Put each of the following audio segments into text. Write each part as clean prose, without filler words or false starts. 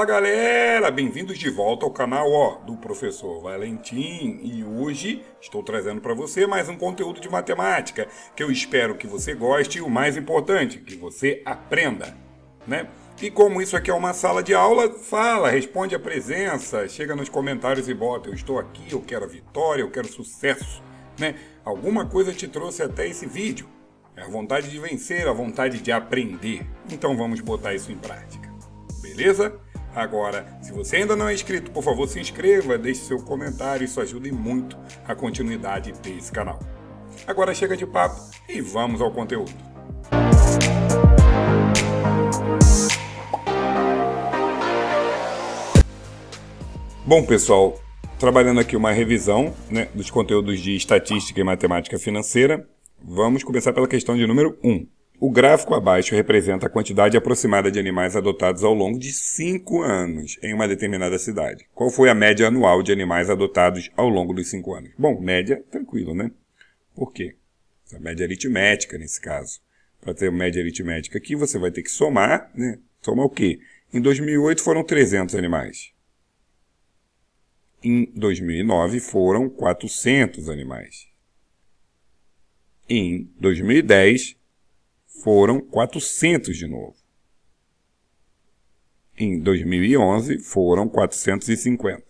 Fala galera, bem-vindos de volta ao canal do Professor Valentim e hoje estou trazendo para você mais um conteúdo de matemática que eu espero que você goste e o mais importante, que você aprenda, né? E como isso aqui é uma sala de aula, fala, responde a presença, chega nos comentários e bota, eu estou aqui, eu quero a vitória, eu quero sucesso, né? Alguma coisa te trouxe até esse vídeo, é a vontade de vencer, a vontade de aprender, então vamos botar isso em prática. Beleza? Agora, se você ainda não é inscrito, por favor se inscreva, deixe seu comentário, isso ajuda muito a continuidade desse canal. Agora chega de papo e vamos ao conteúdo. Bom pessoal, trabalhando aqui uma revisão, dos conteúdos de estatística e matemática financeira, vamos começar pela questão de número 1. O gráfico abaixo representa a quantidade aproximada de animais adotados ao longo de 5 anos em uma determinada cidade. Qual foi a média anual de animais adotados ao longo dos 5 anos? Bom, média, tranquilo, né? Por quê? Essa média aritmética, nesse caso. Para ter média aritmética aqui, você vai ter que somar, né? Somar o quê? Em 2008 foram 300 animais. Em 2009 foram 400 animais. Em 2010 foram 400 de novo. Em 2011, foram 450.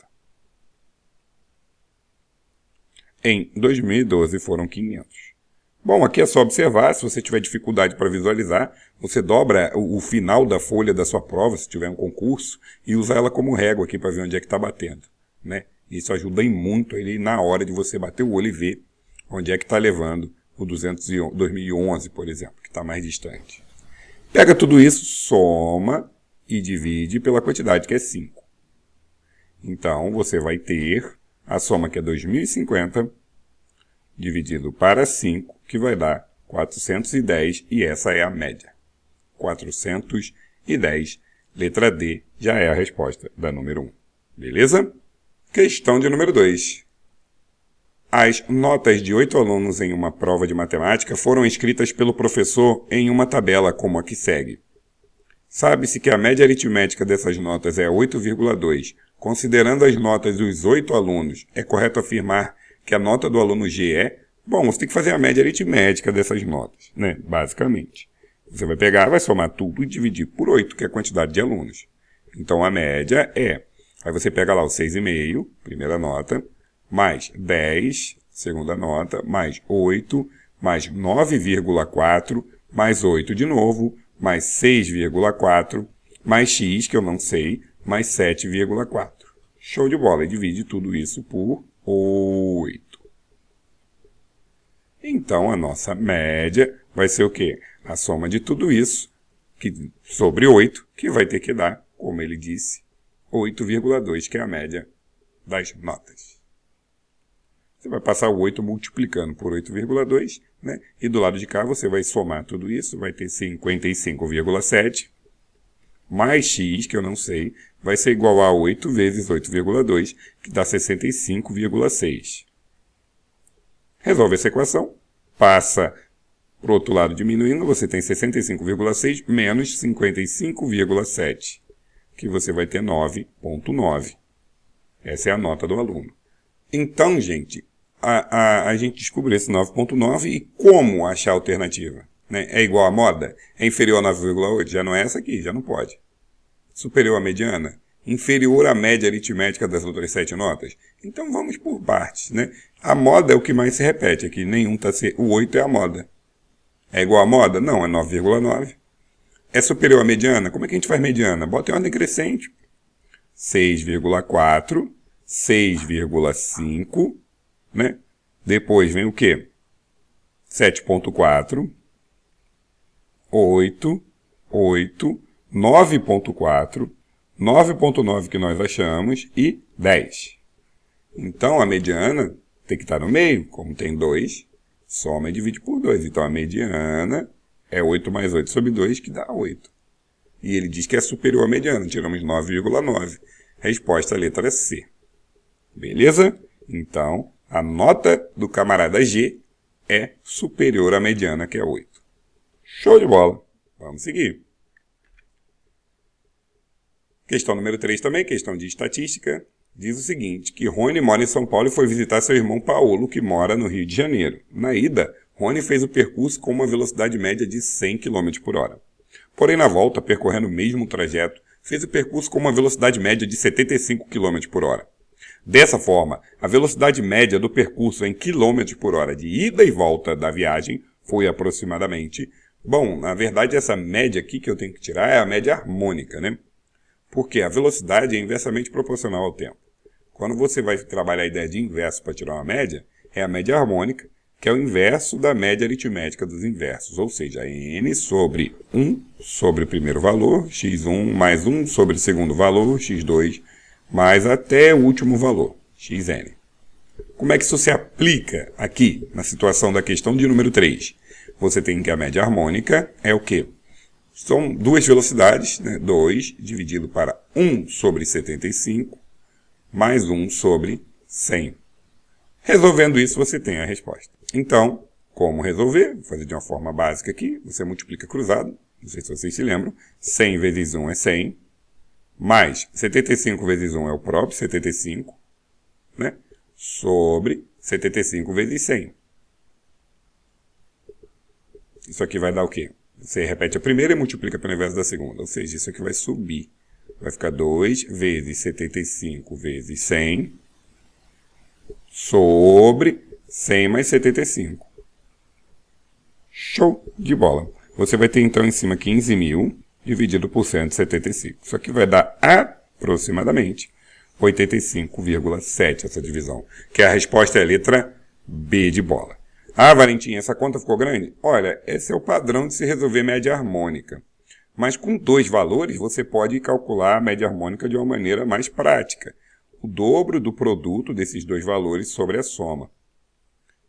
Em 2012, foram 500. Bom, aqui é só observar, se você tiver dificuldade para visualizar, você dobra o final da folha da sua prova, se tiver um concurso, e usa ela como régua aqui para ver onde é que está batendo, né? Isso ajuda muito ele na hora de você bater o olho e ver onde é que está levando o 2011, por exemplo, que está mais distante. Pega tudo isso, soma e divide pela quantidade, que é 5. Então, você vai ter a soma que é 2050, dividido para 5, que vai dar 410, e essa é a média. 410, letra D, já é a resposta da número 1. Beleza? Questão de número 2. As notas de 8 alunos em uma prova de matemática foram escritas pelo professor em uma tabela como a que segue. Sabe-se que a média aritmética dessas notas é 8,2. Considerando as notas dos 8 alunos, é correto afirmar que a nota do aluno G é... Bom, você tem que fazer a média aritmética dessas notas, né? Basicamente. Você vai pegar, vai somar tudo e dividir por 8, que é a quantidade de alunos. Então, a média é... Aí você pega lá o 6,5, primeira nota... mais 10, segunda nota, mais 8, mais 9,4, mais 8 de novo, mais 6,4, mais x, que eu não sei, mais 7,4. Show de bola, e divide tudo isso por 8. Então, a nossa média vai ser o quê? A soma de tudo isso, sobre 8, que vai ter que dar, como ele disse, 8,2, que é a média das notas. Você vai passar o 8 multiplicando por 8,2, né? E do lado de cá você vai somar tudo isso, vai ter 55,7, mais x, que eu não sei, vai ser igual a 8 vezes 8,2, que dá 65,6. Resolve essa equação, passa para o outro lado diminuindo, você tem 65,6 menos 55,7, que você vai ter 9,9. Essa é a nota do aluno. Então, gente, a gente descobriu esse 9,9 e como achar a alternativa? Né? É igual à moda? É inferior a 9,8? Já não é essa aqui, já não pode. Superior à mediana? Inferior à média aritmética das outras 7 notas? Então vamos por partes, né? A moda é o que mais se repete aqui, o 8 é a moda. É igual à moda? Não, é 9,9. É superior à mediana? Como é que a gente faz mediana? Bota em ordem crescente. 6,4, 6,5, né? Depois vem o quê? 7,4, 8, 8, 9,4, 9,9 que nós achamos e 10. Então, a mediana tem que estar no meio, como tem 2, soma e divide por 2. Então, a mediana é 8 mais 8 sobre 2, que dá 8. E ele diz que é superior à mediana, tiramos 9,9. Resposta, letra C. Beleza? Então, a nota do camarada G é superior à mediana, que é 8. Show de bola! Vamos seguir. Questão número 3 também, questão de estatística, diz o seguinte, que Rony mora em São Paulo e foi visitar seu irmão Paulo, que mora no Rio de Janeiro. Na ida, Rony fez o percurso com uma velocidade média de 100 km por hora. Porém, na volta, percorrendo o mesmo trajeto, fez o percurso com uma velocidade média de 75 km por hora. Dessa forma, a velocidade média do percurso em km por hora de ida e volta da viagem foi aproximadamente... Bom, na verdade, essa média aqui que eu tenho que tirar é a média harmônica, né? Porque a velocidade é inversamente proporcional ao tempo. Quando você vai trabalhar a ideia de inverso para tirar uma média, é a média harmônica, que é o inverso da média aritmética dos inversos, ou seja, n sobre 1 sobre o primeiro valor, x1 mais 1 sobre o segundo valor, x2, mais até o último valor, xn. Como é que isso se aplica aqui, na situação da questão de número 3? Você tem que a média harmônica é o quê? São duas velocidades, né? 2 dividido para 1 sobre 75, mais 1 sobre 100. Resolvendo isso, você tem a resposta. Então, como resolver? Vou fazer de uma forma básica aqui. Você multiplica cruzado, não sei se vocês se lembram. 100 vezes 1 é 100, mais 75 vezes 1 é o próprio 75, né? Sobre 75 vezes 100. Isso aqui vai dar o quê? Você repete a primeira e multiplica pelo inverso da segunda. Ou seja, isso aqui vai subir. Vai ficar 2 vezes 75 vezes 100 sobre 100 mais 75. Show de bola. Você vai ter então em cima 15.000 dividido por 175. Isso aqui vai dar aproximadamente 85,7 essa divisão. Que a resposta é a letra B de bola. Ah, Valentim, essa conta ficou grande? Olha, esse é o padrão de se resolver média harmônica. Mas com dois valores, você pode calcular a média harmônica de uma maneira mais prática. O dobro do produto desses dois valores sobre a soma.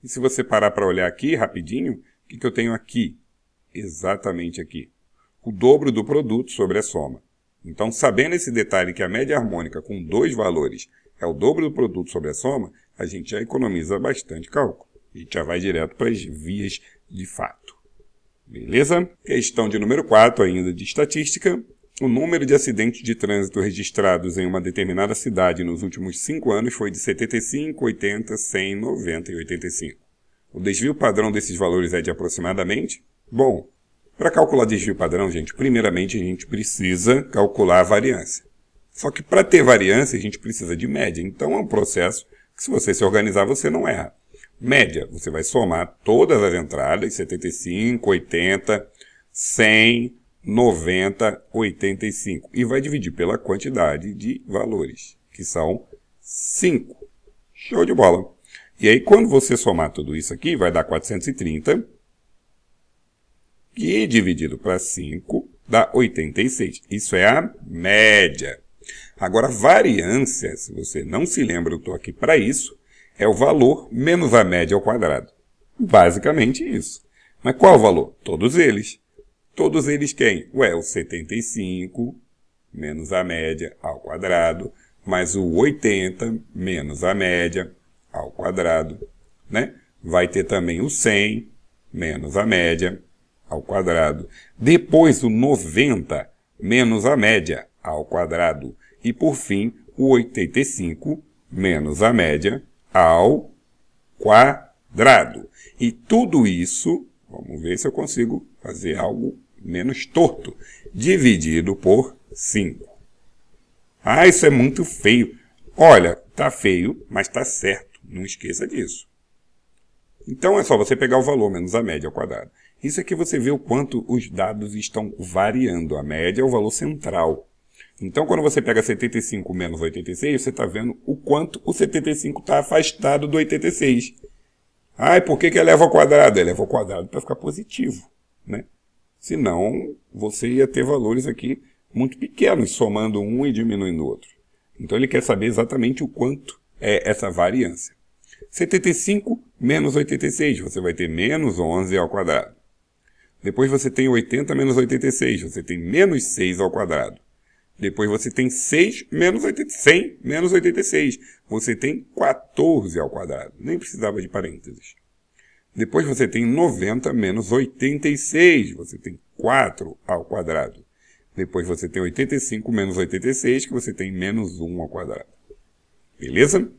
E se você parar para olhar aqui rapidinho, o que eu tenho aqui? Exatamente aqui. O dobro do produto sobre a soma. Então, sabendo esse detalhe que a média harmônica com dois valores é o dobro do produto sobre a soma, a gente já economiza bastante cálculo. A gente já vai direto para as vias de fato. Beleza? Questão de número 4, ainda de estatística. O número de acidentes de trânsito registrados em uma determinada cidade nos últimos 5 anos foi de 75, 80, 100, 90 e 85. O desvio padrão desses valores é de aproximadamente? Bom, para calcular desvio padrão, gente, primeiramente a gente precisa calcular a variância. Só que para ter variância, a gente precisa de média. Então é um processo que, se você se organizar, você não erra. Média, você vai somar todas as entradas, 75, 80, 100, 90, 85. E vai dividir pela quantidade de valores, que são 5. Show de bola! E aí, quando você somar tudo isso aqui, vai dar 430, que dividido para 5 dá 86. Isso é a média. Agora, variância, se você não se lembra, eu estou aqui para isso, é o valor menos a média ao quadrado. Basicamente isso. Mas qual o valor? Todos eles. Todos eles quem? Ué, o 75 menos a média ao quadrado, mais o 80 menos a média ao quadrado, né? Vai ter também o 100 menos a média ao quadrado. Depois o 90 menos a média ao quadrado. E por fim, o 85 menos a média ao quadrado. E tudo isso, vamos ver se eu consigo fazer algo menos torto, dividido por 5. Ah, isso é muito feio. Olha, tá feio, mas tá certo. Não esqueça disso. Então é só você pegar o valor menos a média ao quadrado. Isso aqui você vê o quanto os dados estão variando. A média é o valor central. Então, quando você pega 75 menos 86, você está vendo o quanto o 75 está afastado do 86. Ah, e por que eleva ao quadrado? Eleva ao quadrado para ficar positivo, né? Senão, você ia ter valores aqui muito pequenos, somando um e diminuindo o outro. Então, ele quer saber exatamente o quanto é essa variância. 75 menos 86, você vai ter menos 11 ao quadrado. Depois você tem 80 menos 86, você tem menos 6 ao quadrado. Depois você tem 6 menos 100 menos 86. Você tem 14 ao quadrado. Nem precisava de parênteses. Depois você tem 90 menos 86. Você tem 4 ao quadrado. Depois você tem 85 menos 86, que você tem menos 1 ao quadrado. Beleza?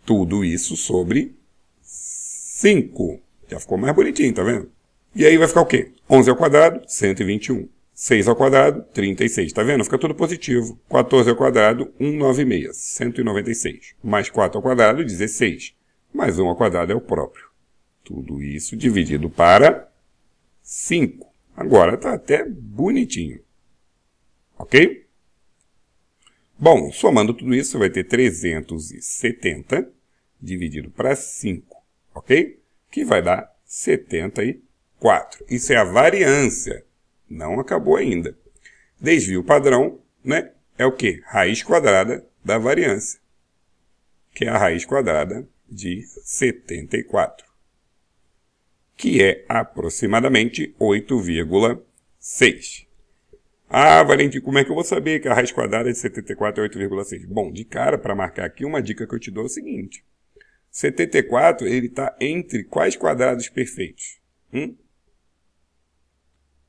Tudo isso sobre 5. Já ficou mais bonitinho, tá vendo? E aí vai ficar o quê? 11 ao quadrado, 121. 6 ao quadrado, 36. Tá vendo? Fica tudo positivo. 14 ao quadrado, 196. 196. Mais 4 ao quadrado, 16. Mais 1 ao quadrado é o próprio. Tudo isso dividido para 5. Agora tá até bonitinho. Ok? Bom, somando tudo isso, você vai ter 370 dividido para 5. Ok? Que vai dar 74. Isso é a variância. Não acabou ainda. Desvio padrão, né? É o quê? Raiz quadrada da variância. Que é a raiz quadrada de 74. Que é aproximadamente 8,6. Ah, Valentim, como é que eu vou saber que a raiz quadrada de 74 é 8,6? Bom, de cara, para marcar aqui, uma dica que eu te dou é o seguinte. 74, ele está entre quais quadrados perfeitos?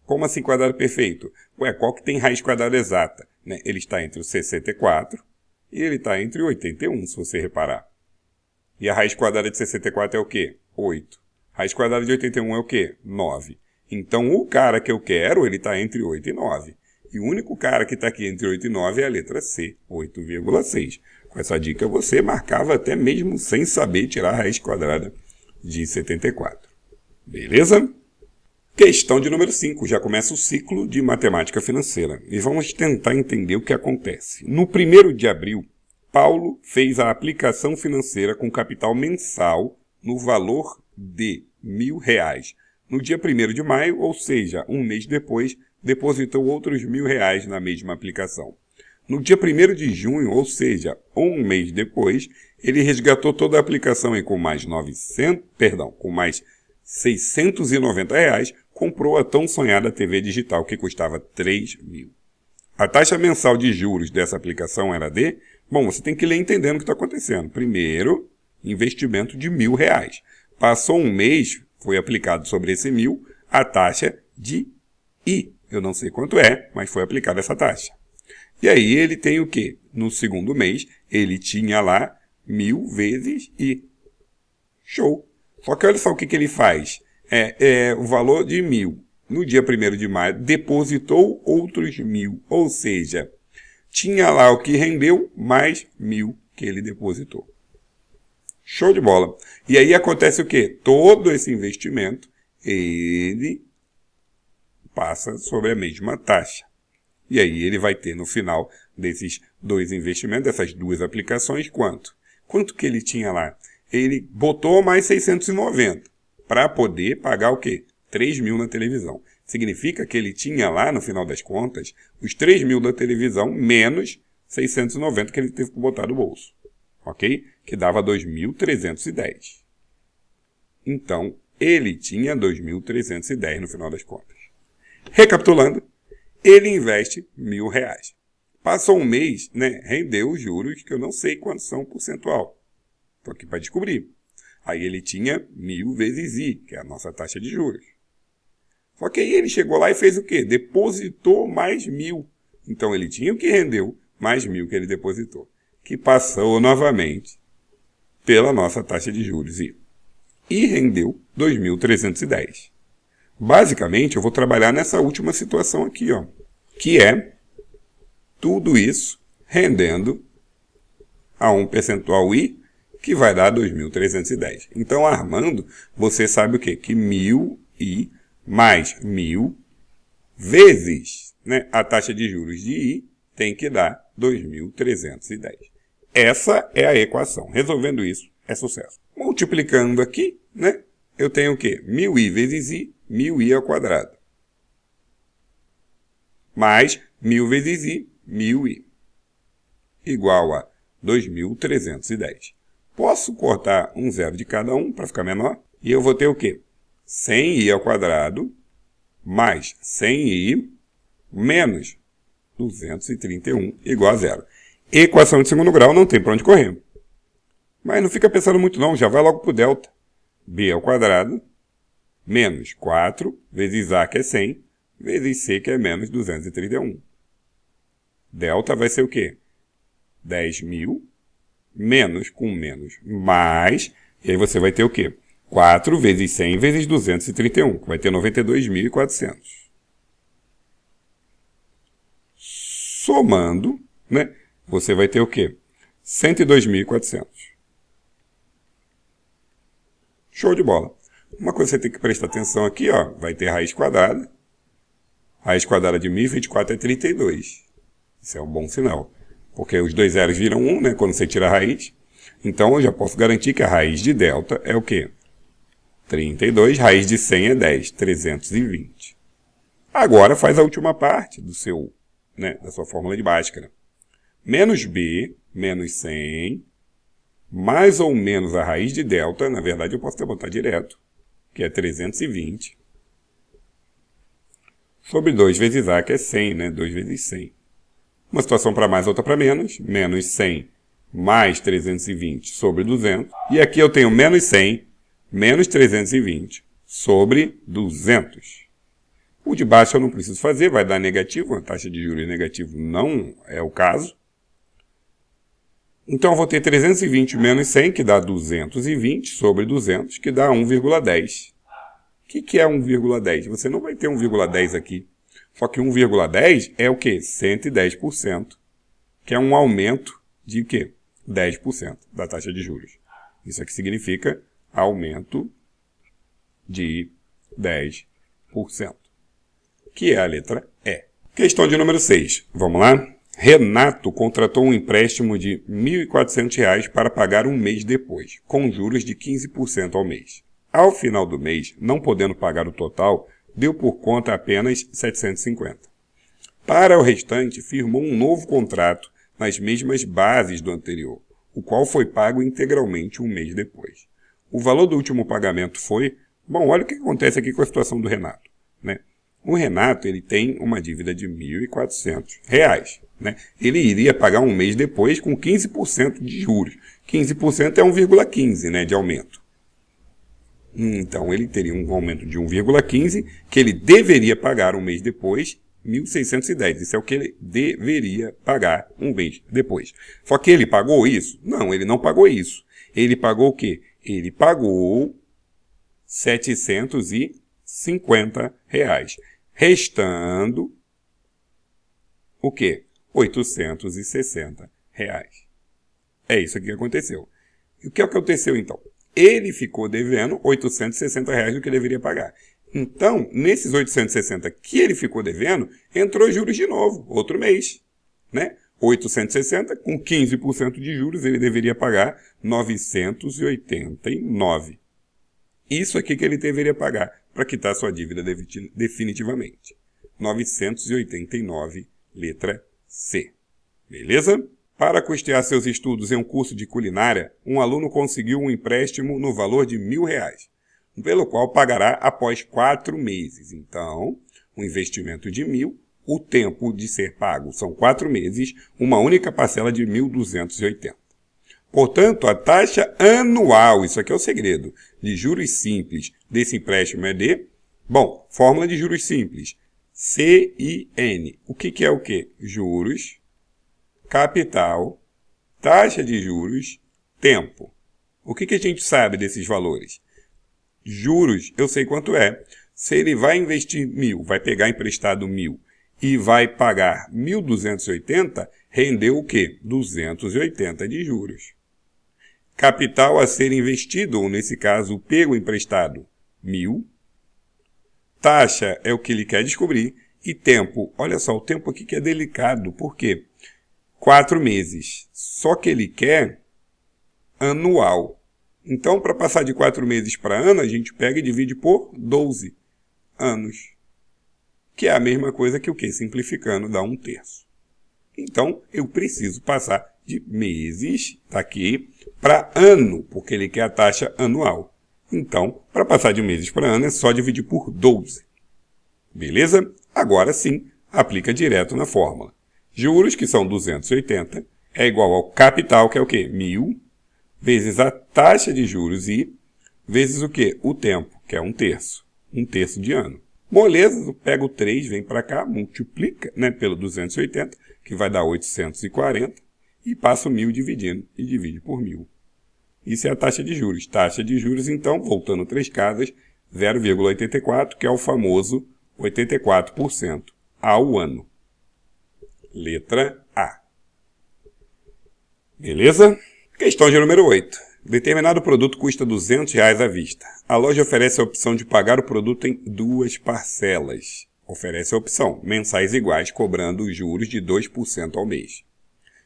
Como assim quadrado perfeito? Ué, qual que tem raiz quadrada exata? Né? Ele está entre o 64 e ele está entre o 81, se você reparar. E a raiz quadrada de 64 é o quê? 8. Raiz quadrada de 81 é o quê? 9. Então, o cara que eu quero, ele está entre 8 e 9. E o único cara que está aqui entre 8 e 9 é a letra C, 8,6. Com essa dica, você marcava até mesmo sem saber tirar a raiz quadrada de 74. Beleza? Questão de número 5. Já começa o ciclo de matemática financeira. E vamos tentar entender o que acontece. No 1º de abril, Paulo fez a aplicação financeira com capital mensal no valor de R$1.000. No dia 1º de maio, ou seja, um mês depois, depositou outros R$1.000 na mesma aplicação. No dia 1º de junho, ou seja, um mês depois, ele resgatou toda a aplicação e com mais R$690, comprou a tão sonhada TV digital que custava R$3.000. A taxa mensal de juros dessa aplicação era de... Bom, você tem que ler entendendo o que está acontecendo. Primeiro, investimento de R$1.000. Passou um mês, foi aplicado sobre esse 1.000 a taxa de I. Eu não sei quanto é, mas foi aplicada essa taxa. E aí ele tem o quê? No segundo mês, ele tinha lá 1.000 vezes I. Show! Só que olha só o que ele faz. O valor de 1.000. No dia 1º de maio, depositou outros 1.000. Ou seja, tinha lá o que rendeu, mais 1.000 que ele depositou. Show de bola! E aí acontece o quê? Todo esse investimento, ele passa sobre a mesma taxa. E aí ele vai ter no final desses dois investimentos, dessas duas aplicações, quanto? Quanto que ele tinha lá? Ele botou mais 690 para poder pagar o quê? 3.000 na televisão. Significa que ele tinha lá, no final das contas, os 3.000 da televisão menos 690 que ele teve que botar no bolso. Ok? Que dava 2.310. Então, ele tinha 2.310 no final das contas. Recapitulando, ele investe R$1.000. Passou um mês, né? Rendeu os juros, que eu não sei quantos são percentual. Estou aqui para descobrir. Aí ele tinha 1.000 vezes I, que é a nossa taxa de juros. Só que aí ele chegou lá e fez o quê? Depositou mais 1.000. Então ele tinha o que rendeu, mais 1.000 que ele depositou. Que passou novamente pela nossa taxa de juros I. E rendeu 2.310. Basicamente, eu vou trabalhar nessa última situação aqui, ó, que é tudo isso rendendo a um percentual I, que vai dar 2.310. Então, Armando, você sabe o quê? Que 1.000 I mais 1.000 vezes, né, a taxa de juros de I tem que dar 2.310. Essa é a equação. Resolvendo isso, é sucesso. Multiplicando aqui, né, eu tenho o quê? 1.000I vezes I, 1.000I ao quadrado. Mais 1.000 vezes I, 1.000I. Igual a 2.310. Posso cortar um zero de cada um para ficar menor? E eu vou ter o quê? 100I ao quadrado mais 100I menos 231 igual a zero. Equação de segundo grau não tem para onde correr. Mas não fica pensando muito não, já vai logo para o delta. B ao quadrado menos 4 vezes A, que é 100, vezes C, que é menos 231. Delta vai ser o quê? 10.000 menos com menos mais, e aí você vai ter o quê? 4 vezes 100 vezes 231, que vai ter 92.400. Somando, né, você vai ter o quê? 102.400. Show de bola. Uma coisa que você tem que prestar atenção aqui, ó, vai ter raiz quadrada. Raiz quadrada de 1024 é 32. Isso é um bom sinal. Porque os dois zeros viram 1, né, quando você tira a raiz. Então, eu já posso garantir que a raiz de delta é o quê? 32, raiz de 100 é 10, 320. Agora faz a última parte do seu, né, da sua fórmula de Bhaskara. Menos b, menos 100, mais ou menos a raiz de delta, na verdade eu posso até botar direto, que é 320, sobre 2 vezes a, que é 100, né, 2 vezes 100. Uma situação para mais, outra para menos, menos 100 mais 320 sobre 200, e aqui eu tenho menos 100 menos 320 sobre 200. O de baixo eu não preciso fazer, vai dar negativo, a taxa de juros negativo não é o caso. Então eu vou ter 320 menos 100, que dá 220, sobre 200, que dá 1,10. O que é 1,10? Você não vai ter 1,10 aqui. Só que 1,10 é o quê? 110%, que é um aumento de quê? 10% da taxa de juros. Isso aqui significa aumento de 10%, que é a letra E. Questão de número 6. Vamos lá? Renato contratou um empréstimo de R$ 1.400 para pagar um mês depois, com juros de 15% ao mês. Ao final do mês, não podendo pagar o total, deu por conta apenas 750. Para o restante, firmou um novo contrato nas mesmas bases do anterior, o qual foi pago integralmente um mês depois. O valor do último pagamento foi... Bom, olha o que acontece aqui com a situação do Renato, né? O Renato, ele tem uma dívida de R$ 1.400, né? Ele iria pagar um mês depois com 15% de juros. 15% é 1,15, né, de aumento. Então, ele teria um aumento de 1,15, que ele deveria pagar um mês depois, 1.610. Isso é o que ele deveria pagar um mês depois. Só que ele pagou isso? Não, ele não pagou isso. Ele pagou o quê? Ele pagou R$ 750, restando o quê? R$ 860. É isso que aconteceu. E o que aconteceu então? Ele ficou devendo R$ 860 do que deveria pagar. Então, nesses 860 que ele ficou devendo, entrou juros de novo, outro mês, né? 860, com 15% de juros, ele deveria pagar 989. Isso aqui que ele deveria pagar para quitar sua dívida definitivamente. 989, letra C. Beleza? Para custear seus estudos em um curso de culinária, um aluno conseguiu um empréstimo no valor de R$ 1.000, pelo qual pagará após 4 meses. Então, um investimento de 1.000, o tempo de ser pago são 4 meses, uma única parcela de 1.280. Portanto, a taxa anual, isso aqui é o segredo, de juros simples desse empréstimo é de... Bom, fórmula de juros simples, CIN. O que é o quê? Juros, capital, taxa de juros, tempo. O que a gente sabe desses valores? Juros, eu sei quanto é. Se ele vai investir 1.000, vai pegar emprestado 1.000 e vai pagar 1.280, rendeu o quê? 280 de juros. Capital a ser investido, ou nesse caso, pego emprestado, 1.000. Taxa é o que ele quer descobrir. E tempo, olha só, o tempo aqui que é delicado. Por quê? 4 meses. Só que ele quer anual. Então, para passar de 4 meses para ano, a gente pega e divide por 12 anos. Que é a mesma coisa que o quê? Simplificando, dá 1/3. Então, eu preciso passar de meses, tá aqui, para ano, porque ele quer a taxa anual. Então, para passar de meses para ano, é só dividir por 12. Beleza? Agora sim, aplica direto na fórmula. Juros, que são 280, é igual ao capital, que é o quê? 1.000, vezes a taxa de juros e vezes o quê? O tempo, que é 1/3. 1/3 de ano. Moleza, pega o 3, vem para cá, multiplica, né, pelo 280, que que vai dar 840, e passa o 1.000 dividindo, e divide por 1.000. Isso é a taxa de juros. Taxa de juros, então, voltando 3 casas, 0,84, que é o famoso 84% ao ano. Letra A. Beleza? Questão de número 8. Determinado produto custa R$200 à vista. A loja oferece a opção de pagar o produto em 2 parcelas. Oferece a opção, mensais iguais, cobrando os juros de 2% ao mês.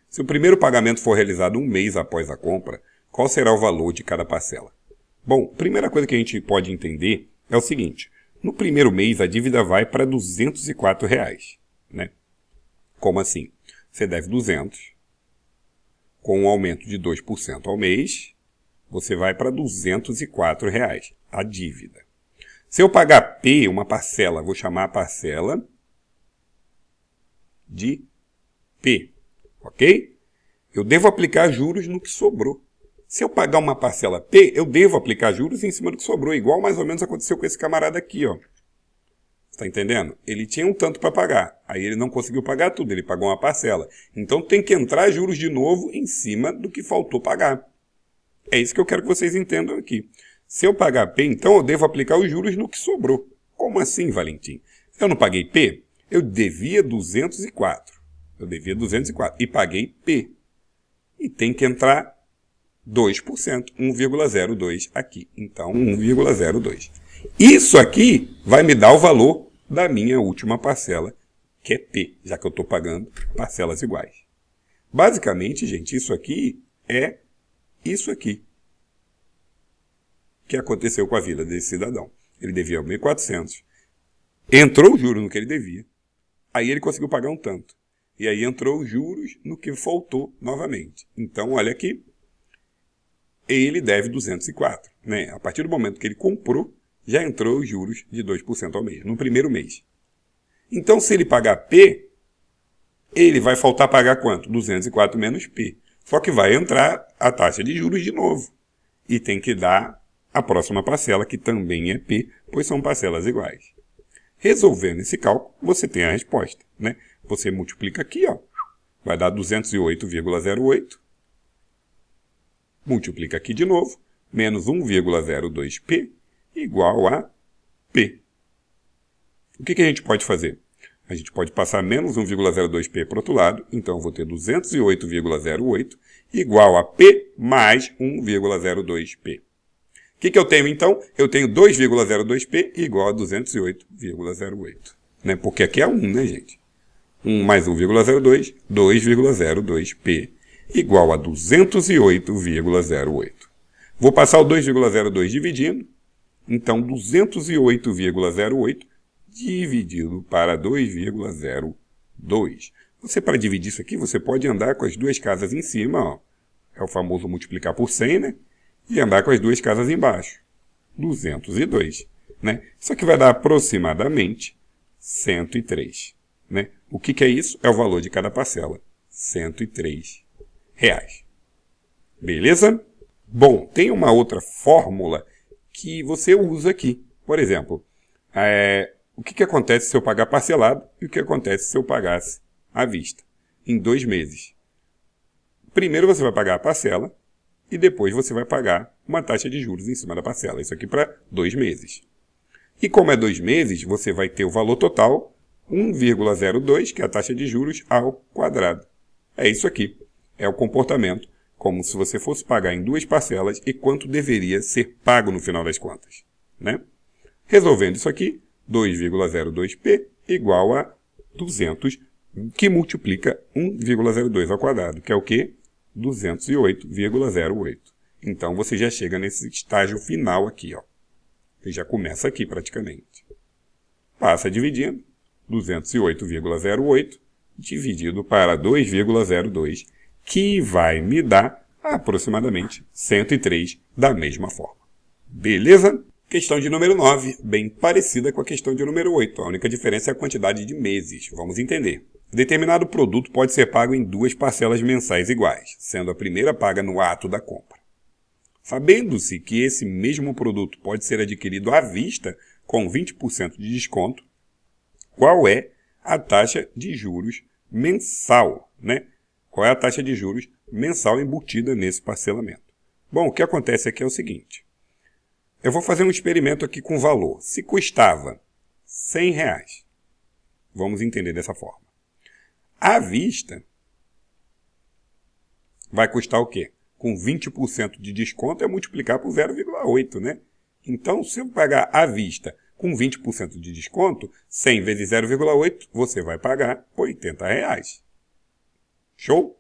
Se o primeiro pagamento for realizado um mês após a compra, qual será o valor de cada parcela? Bom, primeira coisa que a gente pode entender é o seguinte. No primeiro mês, a dívida vai para R$204, né? Como assim? Você deve 200, com um aumento de 2% ao mês, você vai para R$204, a dívida. Se eu pagar P, uma parcela, vou chamar a parcela de P, ok? Eu devo aplicar juros no que sobrou. Se eu pagar uma parcela P, eu devo aplicar juros em cima do que sobrou, igual mais ou menos aconteceu com esse camarada aqui, ó. Está entendendo? Ele tinha um tanto para pagar, aí ele não conseguiu pagar tudo, ele pagou uma parcela. Então tem que entrar juros de novo em cima do que faltou pagar. É isso que eu quero que vocês entendam aqui. Se eu pagar P, então eu devo aplicar os juros no que sobrou. Como assim, Valentim? Se eu não paguei P, eu devia 204. Eu devia 204 e paguei P. E tem que entrar 2%, 1,02 aqui. Então, 1,02. Isso aqui vai me dar o valor da minha última parcela, que é P, já que eu estou pagando parcelas iguais. Basicamente, gente, isso aqui é isso aqui que aconteceu com a vida desse cidadão. Ele devia 1.400, entrou o juro no que ele devia, aí ele conseguiu pagar um tanto. E aí entrou os juros no que faltou novamente. Então, olha aqui, ele deve 204. Né? A partir do momento que ele comprou, já entrou os juros de 2% ao mês, no primeiro mês. Então, se ele pagar P, ele vai faltar pagar quanto? 204 menos P. Só que vai entrar a taxa de juros de novo. E tem que dar a próxima parcela, que também é P, pois são parcelas iguais. Resolvendo esse cálculo, você tem a resposta. Né? Você multiplica aqui, ó, vai dar 208,08. Multiplica aqui de novo, menos 1,02P, igual a P. O que a gente pode fazer? A gente pode passar menos 1,02P para o outro lado, então eu vou ter 208,08 igual a P mais 1,02P. O que eu tenho então? Eu tenho 2,02P igual a 208,08. Né? Porque aqui é 1, né, gente? 1 mais 1,02, 2,02P igual a 208,08. Vou passar o 2,02 dividindo. Então, 208,08 dividido para 2,02. Você, para dividir isso aqui, você pode andar com as duas casas em cima, ó. É o famoso multiplicar por 100, né? E andar com as duas casas embaixo. 202, né? Isso aqui vai dar aproximadamente 103, né? O que é isso? É o valor de cada parcela. R$103. Beleza? Bom, tem uma outra fórmula que você usa aqui. Por exemplo, o que acontece se eu pagar parcelado e o que acontece se eu pagasse à vista, em 2 meses. Primeiro você vai pagar a parcela e depois você vai pagar uma taxa de juros em cima da parcela. Isso aqui para 2 meses. E como é 2 meses, você vai ter o valor total 1,02, que é a taxa de juros, ao quadrado. É isso aqui. É o comportamento, como se você fosse pagar em 2 parcelas e quanto deveria ser pago no final das contas. Né? Resolvendo isso aqui, 2,02P igual a 200, que multiplica 1,02 ao quadrado, que é o quê? 208,08. Então, você já chega nesse estágio final aqui, ó. Você já começa aqui praticamente. Passa dividindo, 208,08 dividido para 2,02, que vai me dar aproximadamente 103 da mesma forma. Beleza? Questão de número 9, bem parecida com a questão de número 8. A única diferença é a quantidade de meses. Vamos entender. Determinado produto pode ser pago em 2 parcelas mensais iguais, sendo a primeira paga no ato da compra. Sabendo-se que esse mesmo produto pode ser adquirido à vista com 20% de desconto, qual é a taxa de juros mensal, né? Qual é a taxa de juros mensal embutida nesse parcelamento? Bom, o que acontece aqui é o seguinte. Eu vou fazer um experimento aqui com valor. Se custava R$100, vamos entender dessa forma. À vista, vai custar o quê? Com 20% de desconto é multiplicar por 0,8, né? Então, se eu pagar à vista com 20% de desconto, 100 vezes 0,8, você vai pagar R$80. Show?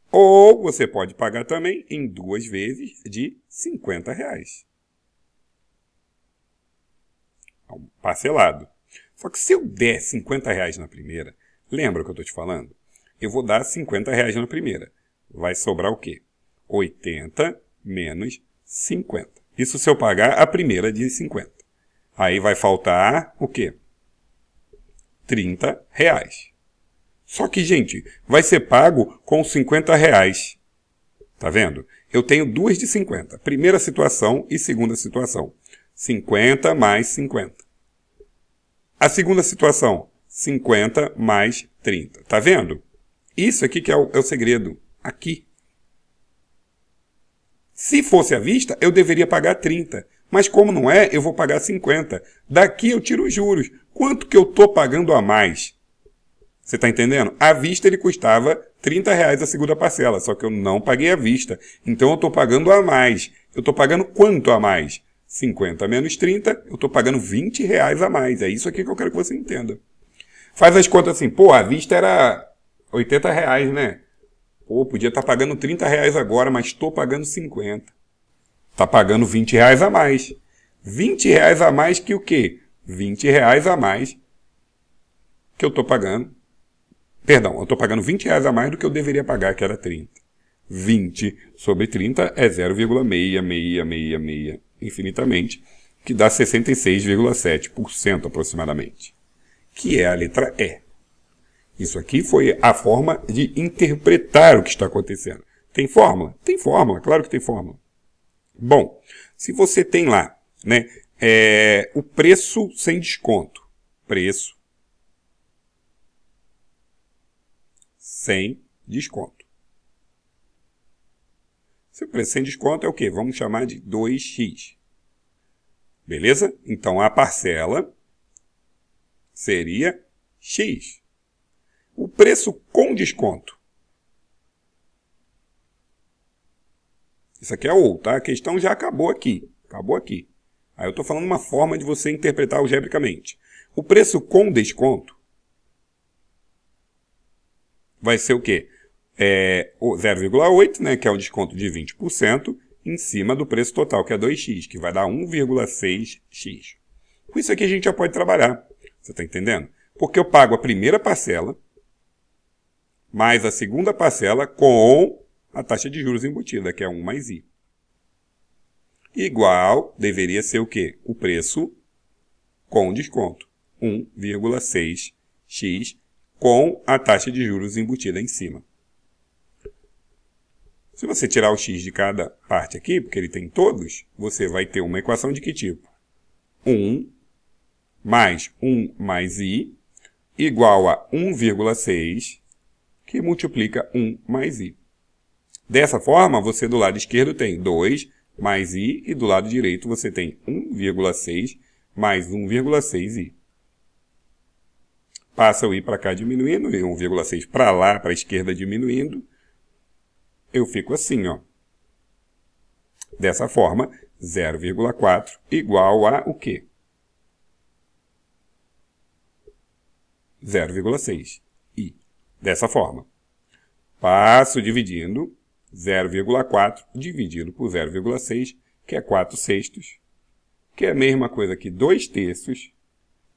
Ou você pode pagar também em 2 vezes de R$50. Parcelado. Só que se eu der R$50 na primeira, lembra o que eu estou te falando? Eu vou dar R$50 na primeira. Vai sobrar o quê? 80 menos 50. Isso se eu pagar a primeira de 50. Aí vai faltar o quê? R$30. Só que, gente, vai ser pago com R$50. Tá vendo? Eu tenho duas de 50. Primeira situação e segunda situação. 50 mais 50. A segunda situação, 50 mais 30. Tá vendo? Isso aqui que é o segredo. Aqui. Se fosse à vista, eu deveria pagar 30. Mas como não é, eu vou pagar 50. Daqui eu tiro os juros. Quanto que eu estou pagando a mais? Você está entendendo? À vista ele custava R$30 a segunda parcela, só que eu não paguei à vista. Então eu estou pagando a mais. Eu estou pagando quanto a mais? 50 menos 30, eu estou pagando R$20 a mais. É isso aqui que eu quero que você entenda. Faz as contas assim, pô, à vista era R$80, né? Pô, podia estar pagando R$30 agora, mas estou pagando 50. Está pagando R$20 a mais. R$20 a mais que o quê? R$20 a mais que eu estou pagando. Perdão, eu estou pagando R$20 a mais do que eu deveria pagar, que era 30. 20 sobre 30 é 0,66666 infinitamente, que dá 66,7% aproximadamente, que é a letra E. Isso aqui foi a forma de interpretar o que está acontecendo. Tem fórmula? Tem fórmula, claro que tem fórmula. Bom, se você tem lá, né, o preço sem desconto, preço sem desconto. Se o preço sem desconto é o quê? Vamos chamar de 2x. Beleza? Então, a parcela seria x. O preço com desconto. Isso aqui é ou, tá? A questão já acabou aqui. Acabou aqui. Aí eu estou falando uma forma de você interpretar algebricamente. O preço com desconto vai ser o quê? O 0,8, né, que é o desconto de 20%, em cima do preço total, que é 2x, que vai dar 1,6x. Com isso aqui a gente já pode trabalhar. Você está entendendo? Porque eu pago a primeira parcela, mais a segunda parcela com a taxa de juros embutida, que é 1 mais i. Igual, deveria ser o quê? O preço com desconto. 1,6x com a taxa de juros embutida em cima. Se você tirar o x de cada parte aqui, porque ele tem todos, você vai ter uma equação de que tipo? 1 mais 1 mais i igual a 1,6 que multiplica 1 mais i. Dessa forma, você do lado esquerdo tem 2 mais i e do lado direito você tem 1,6 mais 1,6i. Passa o i para cá diminuindo, e 1,6 para lá, para a esquerda diminuindo. Eu fico assim, ó. Dessa forma, 0,4 igual a o quê? 0,6i. Dessa forma. Passo dividindo 0,4 dividido por 0,6, que é 4/6, que é a mesma coisa que 2/3,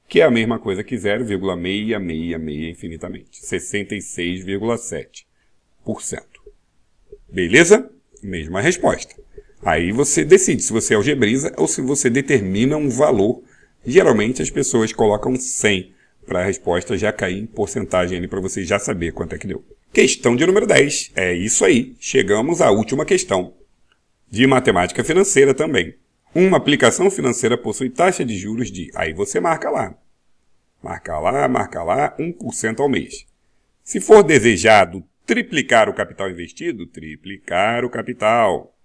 que é a mesma coisa que 0,666 infinitamente. 66,7%. Beleza? Mesma resposta. Aí você decide se você algebriza ou se você determina um valor. Geralmente as pessoas colocam 100 para a resposta já cair em porcentagem ali para você já saber quanto é que deu. Questão de número 10. É isso aí. Chegamos à última questão. De matemática financeira também. Uma aplicação financeira possui taxa de juros de... Aí você marca lá. Marca lá, 1% ao mês. Se for desejado triplicar o capital investido, triplicar o capital.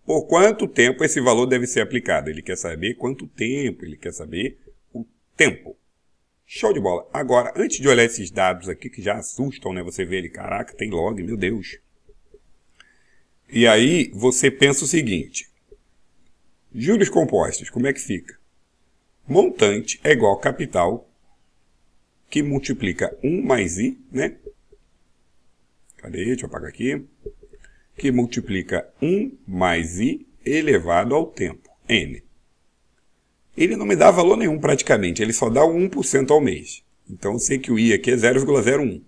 Por quanto tempo esse valor deve ser aplicado? Ele quer saber quanto tempo, ele quer saber o tempo. Show de bola. Agora, antes de olhar esses dados aqui que já assustam, né? Você vê ele, caraca, tem log, meu Deus. E aí você pensa o seguinte, juros compostos, como é que fica? Montante é igual a capital, que multiplica 1 mais I, né? Cadê? Deixa eu apagar aqui. Que multiplica 1 mais I elevado ao tempo, N. Ele não me dá valor nenhum praticamente, ele só dá o 1% ao mês. Então eu sei que o I aqui é 0,01.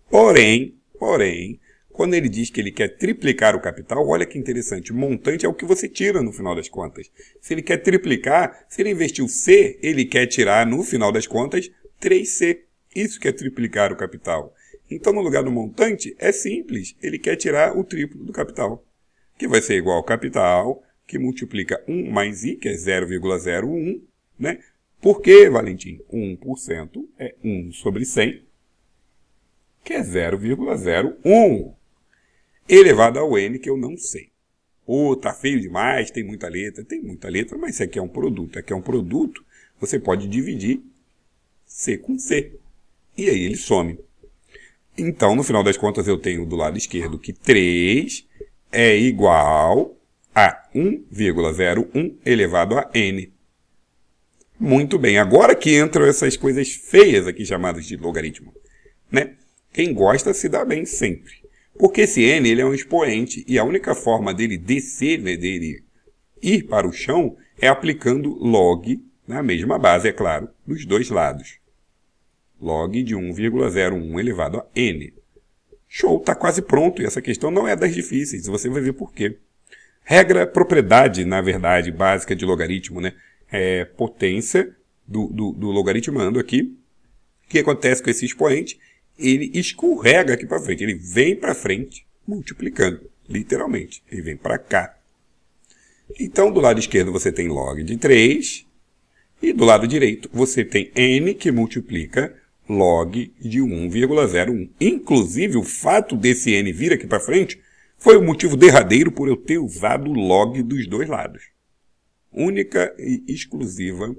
Porém, quando ele diz que ele quer triplicar o capital, olha que interessante, montante é o que você tira no final das contas. Se ele quer triplicar, se ele investiu C, ele quer tirar no final das contas 3C. Isso que é triplicar o capital. Então, no lugar do montante, é simples. Ele quer tirar o triplo do capital, que vai ser igual ao capital, que multiplica 1 mais I, que é 0,01, né? Por quê, Valentim? 1% é 1 sobre 100, que é 0,01, elevado ao N, que eu não sei. Pô, tá feio demais, tem muita letra. Tem muita letra, mas isso aqui é um produto. Aqui é um produto, você pode dividir C com C. E aí ele some. Então, no final das contas, eu tenho do lado esquerdo que 3 é igual a 1,01 elevado a N. Muito bem, agora que entram essas coisas feias aqui chamadas de logaritmo, né? Quem gosta se dá bem sempre. Porque esse N ele é um expoente e a única forma dele descer, né, dele ir para o chão, é aplicando log na mesma base, é claro, dos dois lados. Log de 1,01 elevado a N. Show, está quase pronto e essa questão não é das difíceis, você vai ver por quê. Regra, propriedade, na verdade, básica de logaritmo, né? É potência do logaritmando aqui. O que acontece com esse expoente? Ele escorrega aqui para frente, ele vem para frente multiplicando, literalmente. Ele vem para cá. Então, do lado esquerdo você tem log de 3 e do lado direito você tem N que multiplica log de 1,01. Inclusive, o fato desse N vir aqui para frente foi o motivo derradeiro por eu ter usado o log dos dois lados. Única e exclusiva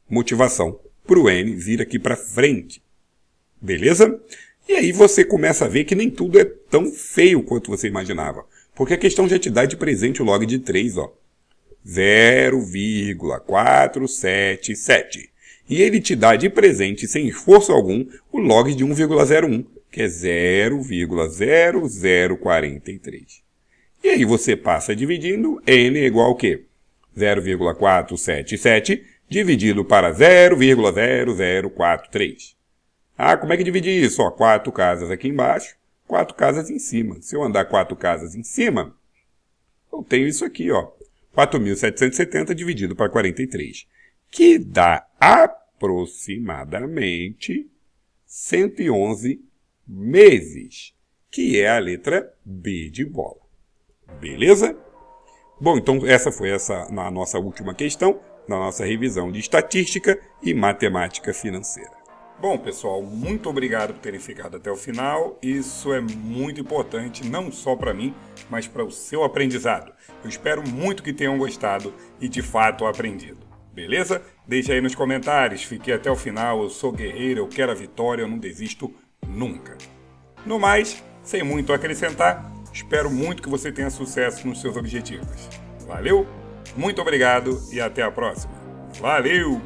motivação para o N vir aqui para frente. Beleza? E aí você começa a ver que nem tudo é tão feio quanto você imaginava. Porque a questão já te dá de presente o log de 3, ó. 0,477. E ele te dá de presente, sem esforço algum, o log de 1,01, que é 0,0043. E aí você passa dividindo, N é igual ao quê? 0,477 dividido para 0,0043. Ah, como é que divide isso? Ó, 4 casas aqui embaixo, 4 casas em cima. Se eu andar 4 casas em cima, eu tenho isso aqui, ó. 4.770 dividido para 43, que dá aproximadamente 111 meses, que é a letra B de bola. Beleza? Bom, então essa foi a nossa última questão, na nossa revisão de estatística e matemática financeira. Bom, pessoal, muito obrigado por terem ficado até o final. Isso é muito importante, não só para mim, mas para o seu aprendizado. Eu espero muito que tenham gostado e, de fato, aprendido. Beleza? Deixa aí nos comentários. Fiquei até o final. Eu sou guerreiro, eu quero a vitória, eu não desisto nunca. No mais, sem muito a acrescentar, espero muito que você tenha sucesso nos seus objetivos. Valeu? Muito obrigado e até a próxima. Valeu!